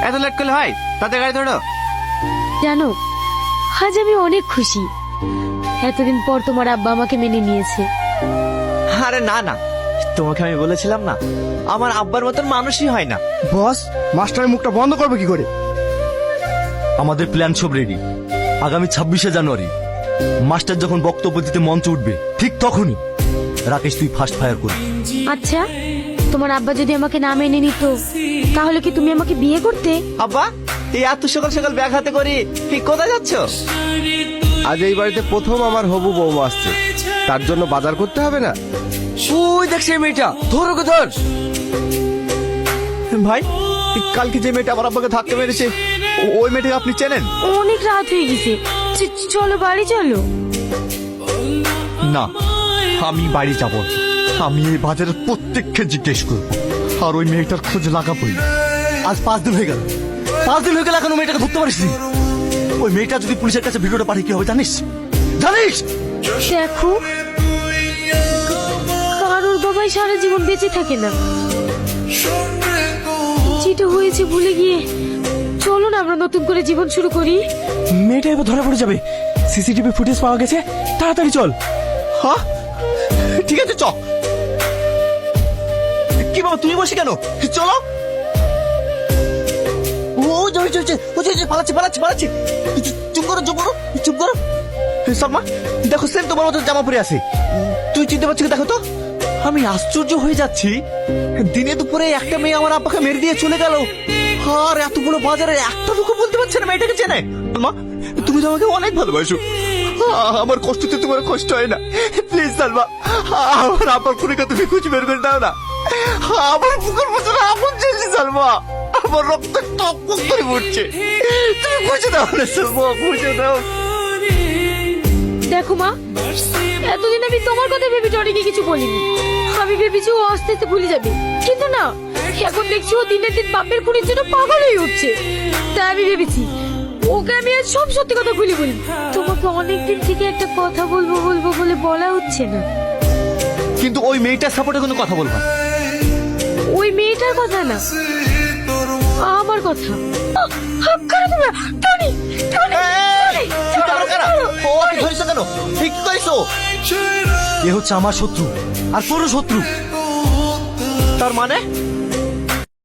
এত লেট করলে হয়? তাতে গাড়ি ধরো। জানো, আজ আমি অনেক খুশি। এতদিন পর তোমার আব্বা আমাকে মেনে নিয়েছে। আরে না না, তোমাকে আমি বলেছিলাম না, আমার আব্বার মতন মানুষই হয় না। বস, মাস্টারের মুখটা বন্ধ করবে কি করে? আমাদের প্ল্যান সব রেডি। আগামী 26শে জানুয়ারি মাস্টার যখন বক্তব্য দিতে মঞ্চে উঠবে, ঠিক তখনই রাকেশ তুই ফার্স্ট ফায়ার করবি। আচ্ছা, তোমার আব্বা যদি আমাকে না মেনে নিত, তাহলে কি তুমি আমাকে বিয়ে করতে? আব্বা, এই এত সকাল সকাল ব্যাগ হাতে করি ঠিক কোথায় যাচ্ছ? আজ এই বাড়িতে প্রথম আমার হবু বৌমা আসছে, তার জন্য বাজার করতে হবে না? ওই দেখ সেই মেয়েটা, ধর ওকে ধর। ভাই, কালকে যে মেয়েটা আমার আব্বাকে ধাক্কা মেরেছে, ওই মেয়েটাকে আপনি চেনেন? অনেক রাত হয়ে গেছে, চলো বাড়ি চলো। না, আমি বাড়ি যাব না। আমি এই বাজারের প্রত্যেককে জিজ্ঞেস করবো, আর ওই মেয়েটার খোঁজ লাগাবই। আজ 5 দিন হয়ে গেল, 5 দিন হয়ে গেল এখনো মেয়েটাকে ধরতে পারিস নি। ওই মেয়েটা যদি পুলিশের কাছে ভিডিওটা পাঠিয়ে কি হবে জানিস? জানিস? দেখো, কারোর বাবাই সারা জীবন বেঁচে থাকে না। যেটা হয়েছে ভুলে গিয়ে চলো না আমরা নতুন করে জীবন শুরু করি। মেয়েটা এবার ধরা পড়ে যাবে। সিসিটিভি ফুটেজ পাওয়া গেছে, তাড়াতাড়ি চল। হ্যাঁ ঠিক আছে, চ। কি বাবা, তুমি বসে কেন? চলো। পালাচ্ছি। চুপ করো। সালমা, দেখো সেম তোমার মতো জামা পরে আছে। তুই চিনতে পারছিস? দেখো তো। আমি আশ্চর্য হয়ে যাচ্ছি, দিনে দুপুরে একটা মেয়ে আমার আব্বাকে মেরে দিয়ে চলে গেল, আর এত বড় বাজারে একটা লোক বলতে পারছে না মেয়েটাকে চেনে। সালমা, তুমি তো আমাকে অনেক ভালোবাসো, আমার কষ্টতে তোমার কষ্ট হয় না। প্লিজ সালমা, আমার আব্বার খুনিকে তুমি খুঁজে বের করে দাও না। আমার বুকের ভিতরে আগুন জ্বলছে সালমা, আমার রক্ত টক করে পড়ছে। তুমি খুঁজে দাও না সালমা, খুঁজে দাও। দেখো মা, এতদিন আমি তোমার কথা ভেবে টনিকে কিছু বলিনি। আমি ভেবেছি ও আস্তে আস্তে ভুলে যাবে, কিন্তু না, এখন দেখছি ও দিনের দিন বাপের খুনির জন্য পাগল হয়ে উঠছে। তাই আমি ভেবেছি ওকে আমি আজ সব সত্যি কথা খুলে বলি। তোমাকে অনেকদিন থেকে একটা কথা বলবো বলে বলা হচ্ছে না। কিন্তু ওই মেয়েটার সাপোর্টে কোনো কথা বলবা? ওই মেয়েটার কথা না, আমার কথা। টনি, কি কইছো? এ হচ্ছে আমার শত্রু আর পুরো শত্রু। তার মানে